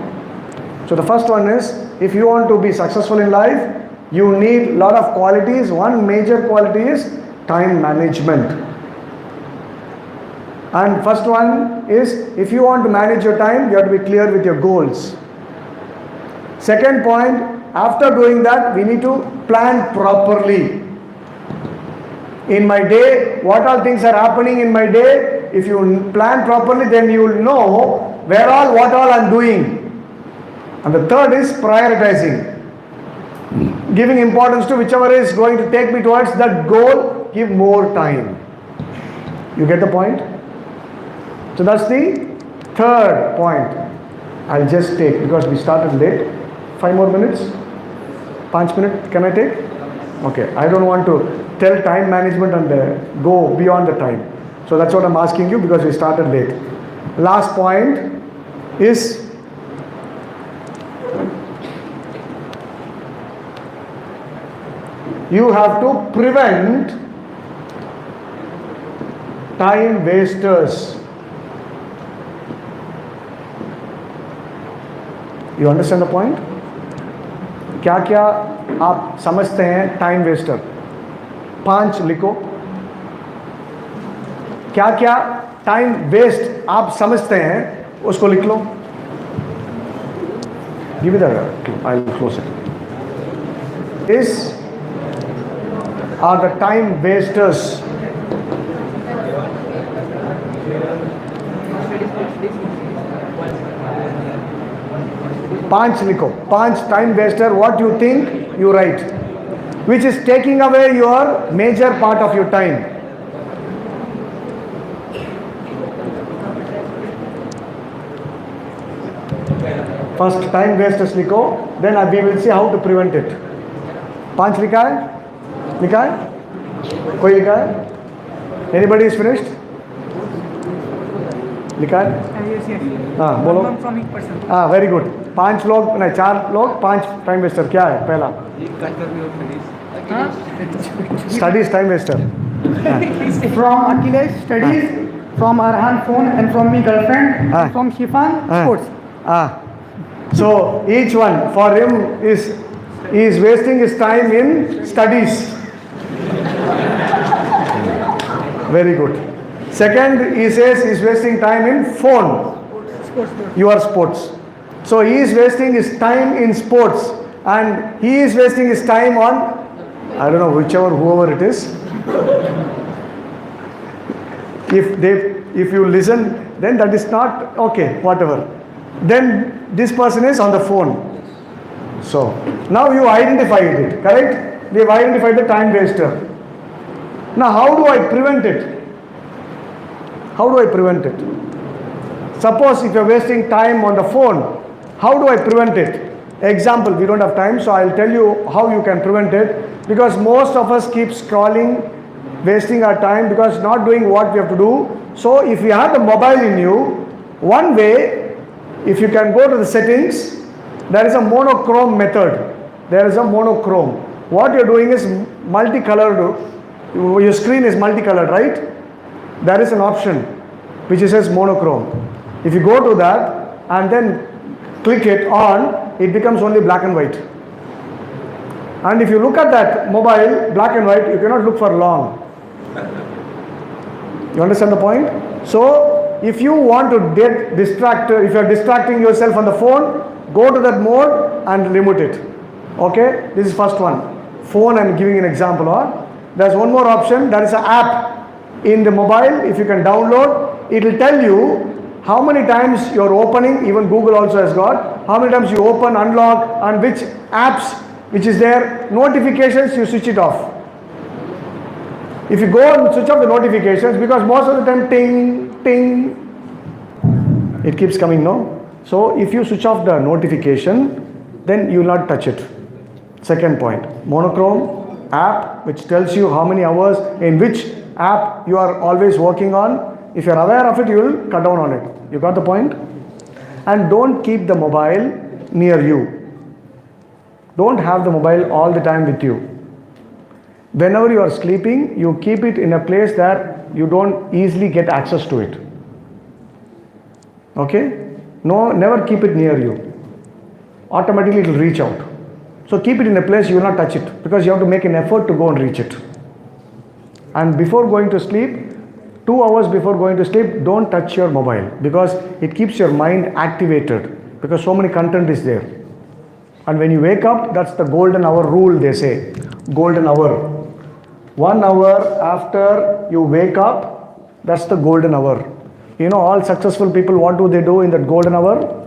So the first one is, if you want to be successful in life, you need a lot of qualities. One major quality is time management. And first one is, if you want to manage your time, you have to be clear with your goals. Second point, after doing that, we need to plan properly. In my day, what all things are happening in my day? If you plan properly, then you will know what all I am doing. And the third is prioritizing. Giving importance to whichever is going to take me towards that goal, give more time. You get the point? So that's the third point. I'll just take, because we started late, 5 more minutes? 5 minutes, can I take? Okay, I don't want to tell time management and go beyond the time. So that's what I'm asking you, because we started late. Last point is, you have to prevent time wasters. You understand the point? क्या क्या आप समझते हैं time Wester? 5 लिखो. क्या क्या time waste आप समझते हैं, उसको लिख लो. Give me that. I'll close it. These are the time wasters. Panch लिखो. 5 time waster. What you think, you write. Which is taking away your major part of your time. First time wasters लिखो, then we will see how to prevent it. 5 लिखा है? लिखा है? कोई लिखा है? Anybody is finished? लिखा है? Yes, yes. हाँ बोलो. One from each person. हाँ very good. 5 लोग नहीं 4 लोग 5 टाइम वेस्टर क्या है पहला? Studies time waster. From Akhilesh, studies. From Arhan, phone. And from me, girlfriend. Ah. From Shifan, sports. So each one for him is he is wasting his time in studies. Very good. Second, he says he is wasting time in phone. Your sports. So he is wasting his time in sports, and he is wasting his time on, I don't know, whoever it is. If you listen, then that is not okay, whatever. Then this person is on the phone. So now you identified it, correct? We have identified the time waster. Now how do I prevent it? How do I prevent it? Suppose if you are wasting time on the phone, how do I prevent it? Example, we don't have time, so I'll tell you how you can prevent it, because most of us keep scrolling, wasting our time because not doing what we have to do. So if you have the mobile in you, one way, if you can go to the settings, there is a monochrome method. There is a monochrome. What you're doing is multicolored. Your screen is multicolored, right? There is an option which says monochrome. If you go to that and then click it on, it becomes only black and white. And if you look at that mobile, black and white, you cannot look for long. You understand the point? So, if you want to get distracted, if you are distracting yourself on the phone, go to that mode and remove it. Okay? This is first one. Phone, I am giving an example. There's one more option. There is an app in the mobile. If you can download, it will tell you how many times you are opening. Even Google also has got how many times you open, unlock, and which apps which is there. Notifications, you switch it off. If you go and switch off the notifications, because most of the time ting, ting, it keeps coming, no? So if you switch off the notification, then you will not touch it. Second point, monochrome app which tells you how many hours in which app you are always working on. If you are aware of it, you will cut down on it. You got the point? And don't keep the mobile near you. Don't have the mobile all the time with you. Whenever you are sleeping, you keep it in a place that you don't easily get access to it. Okay? No, never keep it near you. Automatically it will reach out. So keep it in a place you will not touch it, because you have to make an effort to go and reach it. And before going to sleep, 2 hours before going to sleep, don't touch your mobile, because it keeps your mind activated, because so many content is there. And when you wake up, that's the golden hour rule, they say. Golden hour. 1 hour after you wake up, that's the golden hour. You know, all successful people, what do they do in that golden hour?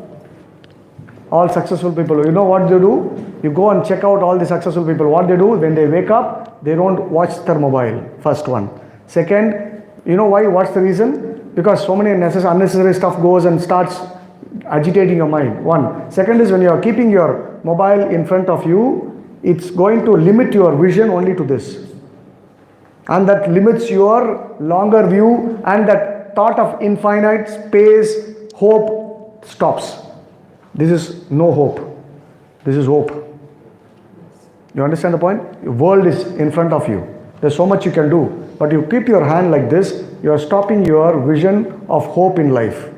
All successful people, you know what they do? You go and check out all the successful people. What they do, when they wake up, they don't watch their mobile. First one. Second, you know why? What's the reason? Because so many unnecessary stuff goes and starts agitating your mind. One. Second is, when you are keeping your mobile in front of you, it's going to limit your vision only to this. And that limits your longer view, and that thought of infinite space, hope stops. This is no hope. This is hope. You understand the point? The world is in front of you. There's so much you can do. But you keep your hand like this, you are stopping your vision of hope in life.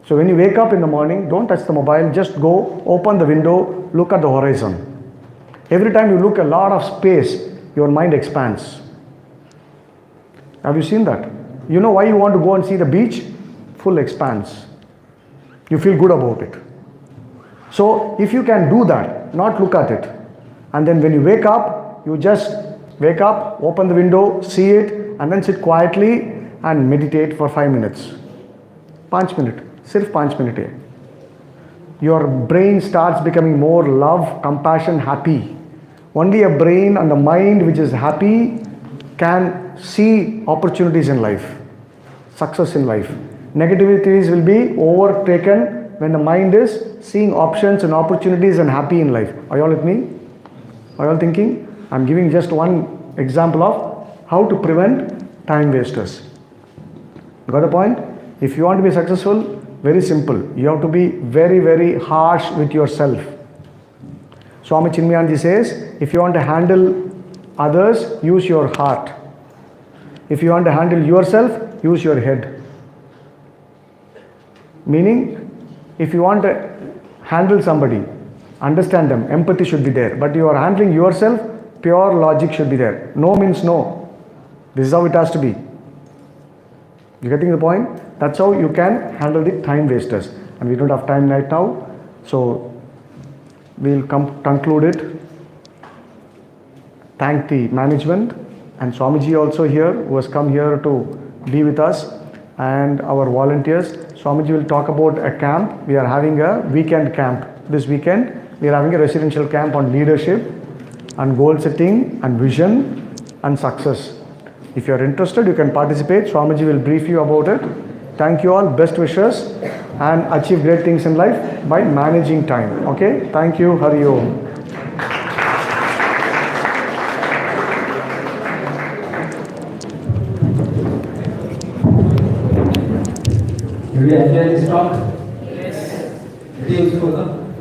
So when you wake up in the morning, don't touch the mobile. Just go, open the window, look at the horizon. Every time you look a lot of space, your mind expands. Have you seen that? You know why you want to go and see the beach? Full expanse. You feel good about it. So if you can do that, not look at it, and then when you wake up, you just wake up, open the window, see it, and then sit quietly and meditate for 5 minutes. 5 minutes. Sirf 5 minutes. Your brain starts becoming more love, compassion, happy. Only a brain and a mind which is happy can see opportunities in life, success in life. Negativities will be overtaken when the mind is seeing options and opportunities and happy in life. Are you all with me? Are you all thinking? I'm giving just one example of how to prevent time wasters. Got the point? If you want to be successful, very simple. You have to be very, very harsh with yourself. Swami Chinmayanji says, if you want to handle others, use your heart. If you want to handle yourself, use your head. Meaning, if you want to handle somebody, understand them, empathy should be there. But you are handling yourself, pure logic should be there. No means no. This is how it has to be. You getting the point? That's how you can handle the time wasters. And we don't have time right now, so we'll conclude it. Thank the management and Swamiji also here, who has come here to be with us, and our volunteers. Swamiji will talk about a camp. We are having a weekend camp. This weekend, we are having a residential camp on leadership and goal setting and vision and success. If you are interested, you can participate. Swamiji will brief you about it. Thank you all. Best wishes and achieve great things in life by managing time. Okay? Thank you. Hari Om. Did you enjoy this talk? Yes. Very useful, no?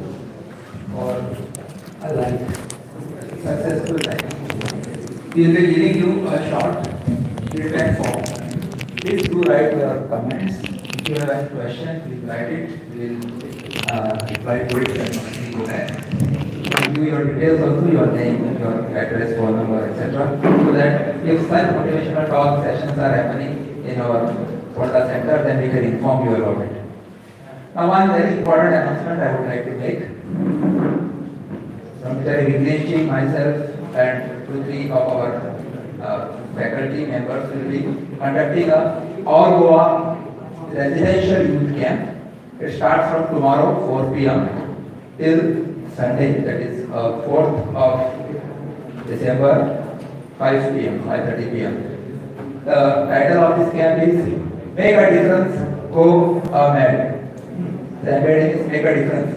Or a life, successful life. We will be giving you a short feedback form. Please do write your comments. If you have any question, please write it. We will reply to it and we go back. Give your details also, your name, your address, phone number, etc. So that if such motivational talk sessions are happening in our Fonda center, then we can inform you about it. Now, one very important announcement I would like to make. From Mr. Vighnesh, myself, and 2-3 of our faculty members will be conducting a All Goa residential youth camp. It starts from tomorrow, 4 p.m. till Sunday, that is 4th of December, 5 p.m., 5:30 p.m. The title of this camp is Make a Difference, Go Mad. The heading is Make a Difference.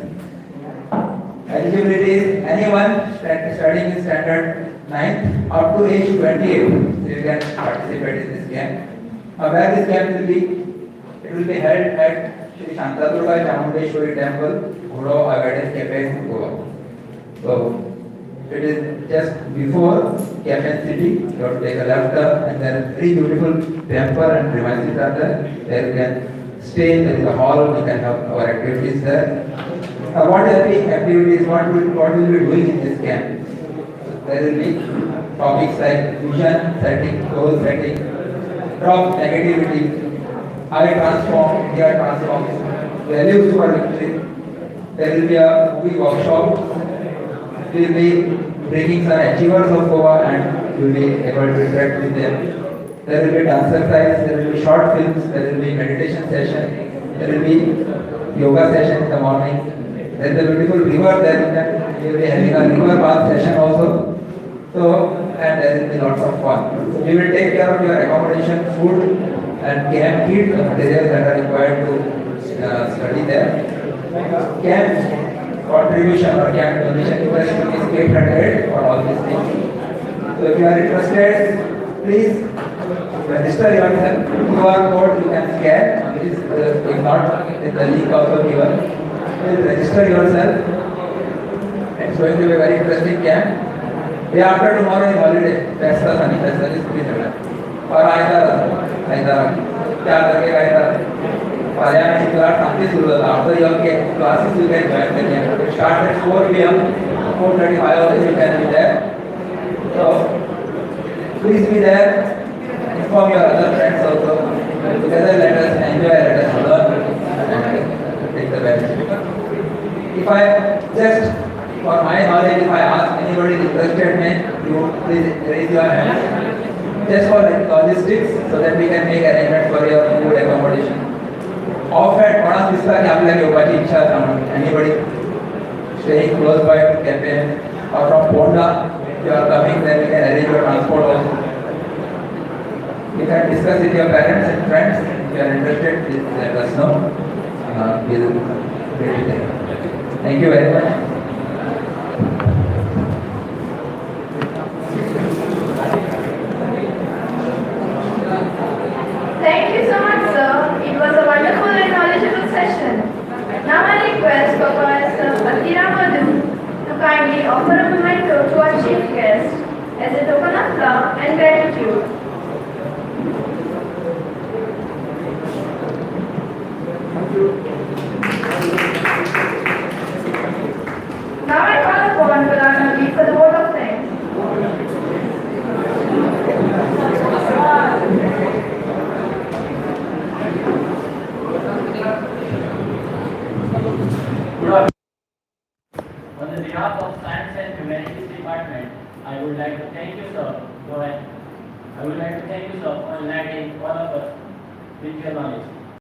Eligibility is anyone studying in standard 9th up to age 28. So you can participate in this camp. Where this camp will be? It will be held at Shri Shantadurga Chamundeshwari Temple, Guro Gardens Cafe, Goa. So it is just before Cafe City. You have to take a left turn, and there is very beautiful temple and premises are there. There you can stay. There is a hall. We can have our activities there. What are the activities? What will we be doing in this camp? There will be topics like vision setting, goal setting, drop negativity, I transform, India transforms, values for victory. There will be a movie workshop. We will be bringing some achievers of Goa and we will be able to interact with them. There will be dance exercise, there will be short films, there will be meditation session, there will be yoga session in the morning. There is a beautiful river there. We will be having a river bath session also. So, and there will be lots of fun. So we will take care of your accommodation, food, and camp kit, the materials that are required to study there. Camp contribution or camp donation investment is 800 for all these things. So if you are interested, please register yourself. QR code you can scan. Please, if not, in the link also given. Please register yourself. It's going to be a very interesting camp. Day after tomorrow is holiday. Festa Sunny, Festa is free today. और आइंदा क्या लगेगा आइंदा पारियामेंट class काफी शुरू होगा after your classes you can join the camp. It starts at 4 p.m. 4:35 hours you can be there. So please be there. Inform your other friends also. Together let us enjoy, let us learn and take the benefit. If I just for my knowledge, if I ask anybody is interested, man, you please raise your hand. Just for logistics, so that we can make arrangement for your food accommodation. Often, कोणास दिसता की आपल्याला येवपाची इच्छा आसा म्हणून. Anybody staying close by to cafe or from Ponda, you are coming, then we can arrange your transport also. You can discuss with your parents and friends. If you are interested, please let us know. We'll you very much. Thank you so much, sir. It was a wonderful and knowledgeable session. Now I request Professor Atira Madhu to kindly offer a memento to our chief guest as a token of love and gratitude. Now I call upon Pradhan Nabi for the vote of thanks. On the behalf of Science and Humanities Department, I would like to thank you, sir, for enlightening all of us with your knowledge.